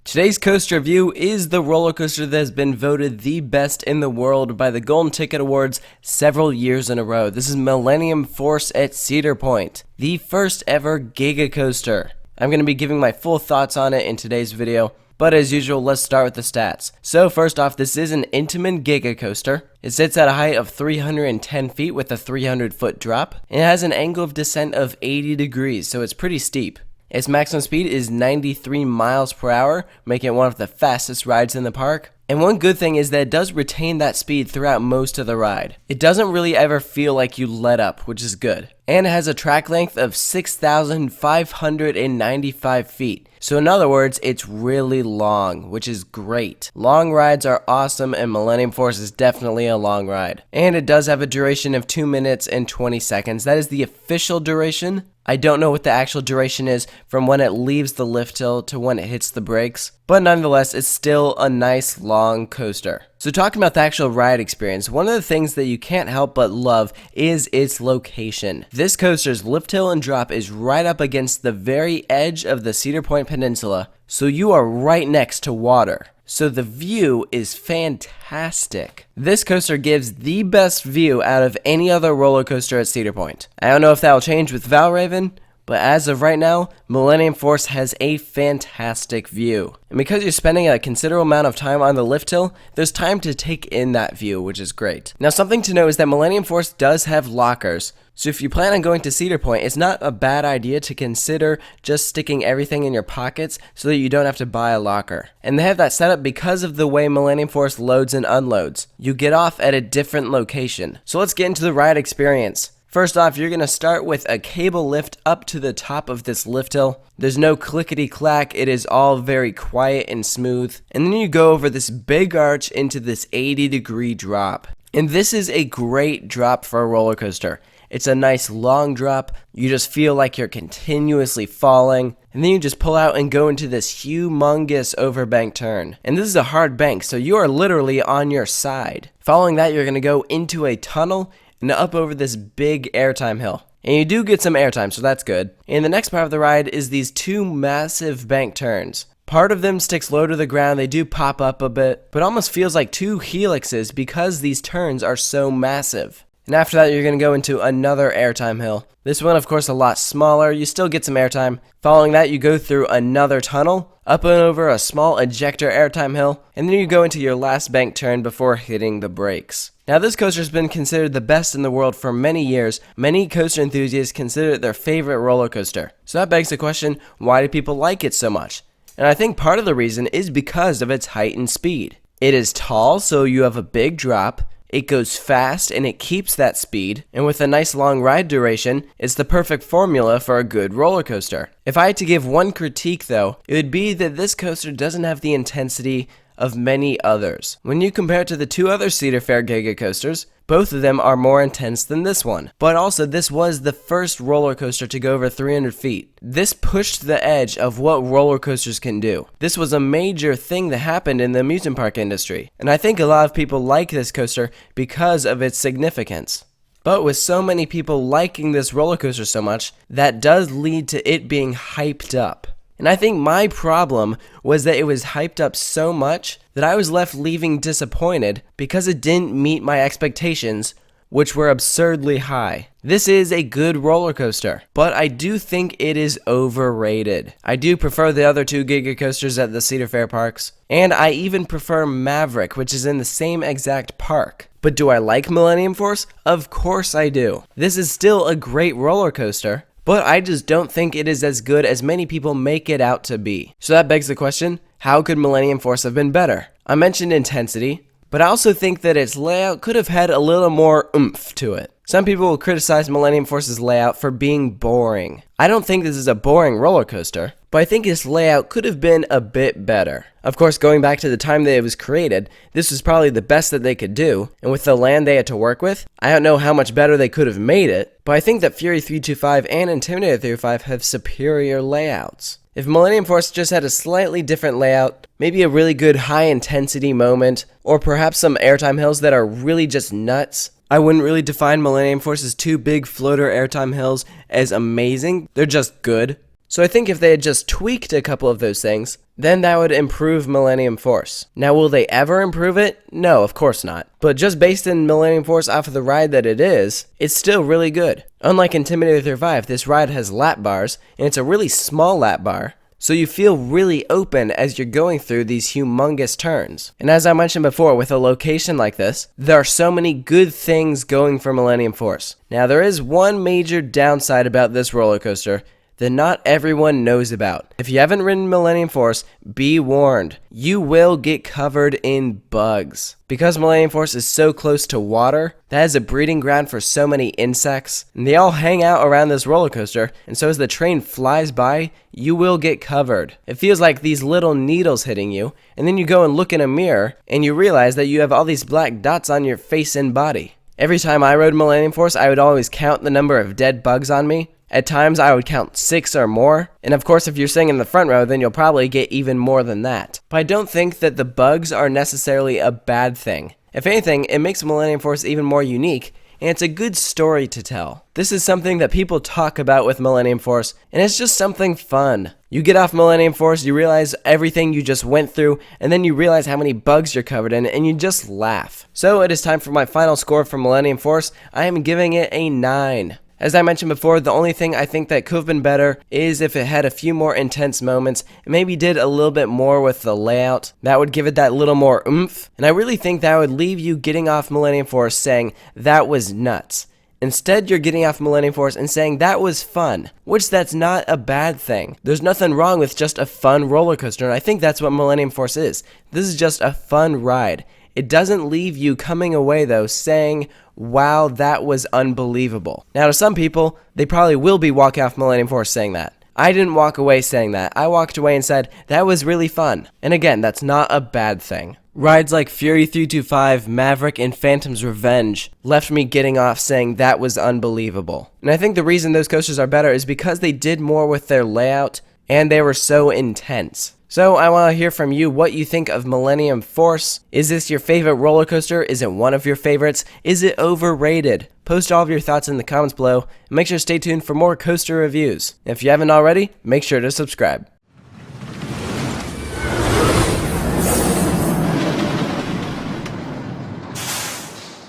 Today's coaster review is the roller coaster that has been voted the best in the world by the Golden Ticket Awards several years in a row. This is Millennium Force at Cedar Point, the first ever Giga coaster. I'm going to be giving my full thoughts on it in today's video, but as usual, let's start with the stats. So first off, this is an Intamin Giga coaster. It sits at a height of 310 feet with a 300-foot drop, and it has an angle of descent of 80 degrees, so it's pretty steep. Its maximum speed is 93 miles per hour, making it one of the fastest rides in the park. And one good thing is that it does retain that speed throughout most of the ride. It doesn't really ever feel like you let up, which is good. And it has a track length of 6,595 feet. So in other words, it's really long, which is great. Long rides are awesome, and Millennium Force is definitely a long ride. And it does have a duration of 2 minutes and 20 seconds. That is the official duration. I don't know what the actual duration is from when it leaves the lift hill to when it hits the brakes, but nonetheless, it's still a nice long coaster. So talking about the actual ride experience, one of the things that you can't help but love is its location. This coaster's lift hill and drop is right up against the very edge of the Cedar Point Peninsula, so you are right next to water. So the view is fantastic. This coaster gives the best view out of any other roller coaster at Cedar Point. I don't know if that will change with Valraven, but as of right now, Millennium Force has a fantastic view. And because you're spending a considerable amount of time on the lift hill, there's time to take in that view, which is great. Now something to know is that Millennium Force does have lockers. So if you plan on going to Cedar Point, it's not a bad idea to consider just sticking everything in your pockets so that you don't have to buy a locker. And they have that set up because of the way Millennium Force loads and unloads. You get off at a different location. So let's get into the ride experience. First off, you're going to start with a cable lift up to the top of this lift hill. There's no clickety-clack, it is all very quiet and smooth. And then you go over this big arch into this 80-degree drop. And this is a great drop for a roller coaster. It's a nice long drop, you just feel like you're continuously falling, and then you just pull out and go into this humongous overbank turn. And this is a hard bank, so you are literally on your side. Following that, you're going to go into a tunnel and up over this big airtime hill. And you do get some airtime, so that's good. And the next part of the ride is these two massive bank turns. Part of them sticks low to the ground, they do pop up a bit, but almost feels like two helixes because these turns are so massive. And after that, you're going to go into another airtime hill. This one, of course, a lot smaller. You still get some airtime. Following that, you go through another tunnel, up and over a small ejector airtime hill, and then you go into your last bank turn before hitting the brakes. Now, this coaster has been considered the best in the world for many years. Many coaster enthusiasts consider it their favorite roller coaster. So that begs the question, why do people like it so much? And I think part of the reason is because of its height and speed. It is tall, so you have a big drop. It goes fast and it keeps that speed, and with a nice long ride duration, it's the perfect formula for a good roller coaster. If I had to give one critique though, it would be that this coaster doesn't have the intensity of many others. When you compare it to the two other Cedar Fair Giga coasters, both of them are more intense than this one. But also, this was the first roller coaster to go over 300 feet. This pushed the edge of what roller coasters can do. This was a major thing that happened in the amusement park industry. And I think a lot of people like this coaster because of its significance. But with so many people liking this roller coaster so much, that does lead to it being hyped up. And I think my problem was that it was hyped up so much that I was left leaving disappointed because it didn't meet my expectations, which were absurdly high. This is a good roller coaster, but I do think it is overrated. I do prefer the other two Giga coasters at the Cedar Fair parks, and I even prefer Maverick, which is in the same exact park. But do I like Millennium Force? Of course I do. This is still a great roller coaster, but I just don't think it is as good as many people make it out to be. So that begs the question, how could Millennium Force have been better? I mentioned intensity, but I also think that its layout could have had a little more oomph to it. Some people will criticize Millennium Force's layout for being boring. I don't think this is a boring roller coaster, but I think its layout could have been a bit better. Of course, going back to the time that it was created, this was probably the best that they could do, and with the land they had to work with, I don't know how much better they could have made it, but I think that Fury 325 and Intimidator 325 have superior layouts. If Millennium Force just had a slightly different layout, maybe a really good high intensity moment, or perhaps some airtime hills that are really just nuts, I wouldn't really define Millennium Force's two big floater airtime hills as amazing, they're just good. So I think if they had just tweaked a couple of those things, then that would improve Millennium Force. Now, will they ever improve it? No, of course not. But just based in Millennium Force off of the ride that it is, it's still really good. Unlike Intimidator 35, this ride has lap bars, and it's a really small lap bar, so you feel really open as you're going through these humongous turns. And as I mentioned before, with a location like this, there are so many good things going for Millennium Force. Now, there is one major downside about this roller coaster that not everyone knows about. If you haven't ridden Millennium Force, be warned. You will get covered in bugs. Because Millennium Force is so close to water, that is a breeding ground for so many insects, and they all hang out around this roller coaster, and so as the train flies by, you will get covered. It feels like these little needles hitting you, and then you go and look in a mirror, and you realize that you have all these black dots on your face and body. Every time I rode Millennium Force, I would always count the number of dead bugs on me. At times, I would count 6 or more, and of course, if you're sitting in the front row, then you'll probably get even more than that. But I don't think that the bugs are necessarily a bad thing. If anything, it makes Millennium Force even more unique, and it's a good story to tell. This is something that people talk about with Millennium Force, and it's just something fun. You get off Millennium Force, you realize everything you just went through, and then you realize how many bugs you're covered in, and you just laugh. So it is time for my final score for Millennium Force. I am giving it a 9. As I mentioned before, the only thing I think that could have been better is if it had a few more intense moments and maybe did a little bit more with the layout. That would give it that little more oomph, and I really think that would leave you getting off Millennium Force saying, that was nuts. Instead, you're getting off Millennium Force and saying, that was fun, which that's not a bad thing. There's nothing wrong with just a fun roller coaster, and I think that's what Millennium Force is. This is just a fun ride. It doesn't leave you coming away, though, saying, wow, that was unbelievable. Now, to some people, they probably will be walking off Millennium Force saying that. I didn't walk away saying that. I walked away and said, that was really fun. And again, that's not a bad thing. Rides like Fury 325, Maverick, and Phantom's Revenge left me getting off saying that was unbelievable. And I think the reason those coasters are better is because they did more with their layout, and they were so intense. So I want to hear from you what you think of Millennium Force. Is this your favorite roller coaster? Is it one of your favorites? Is it overrated? Post all of your thoughts in the comments below, and make sure to stay tuned for more coaster reviews. If you haven't already, make sure to subscribe.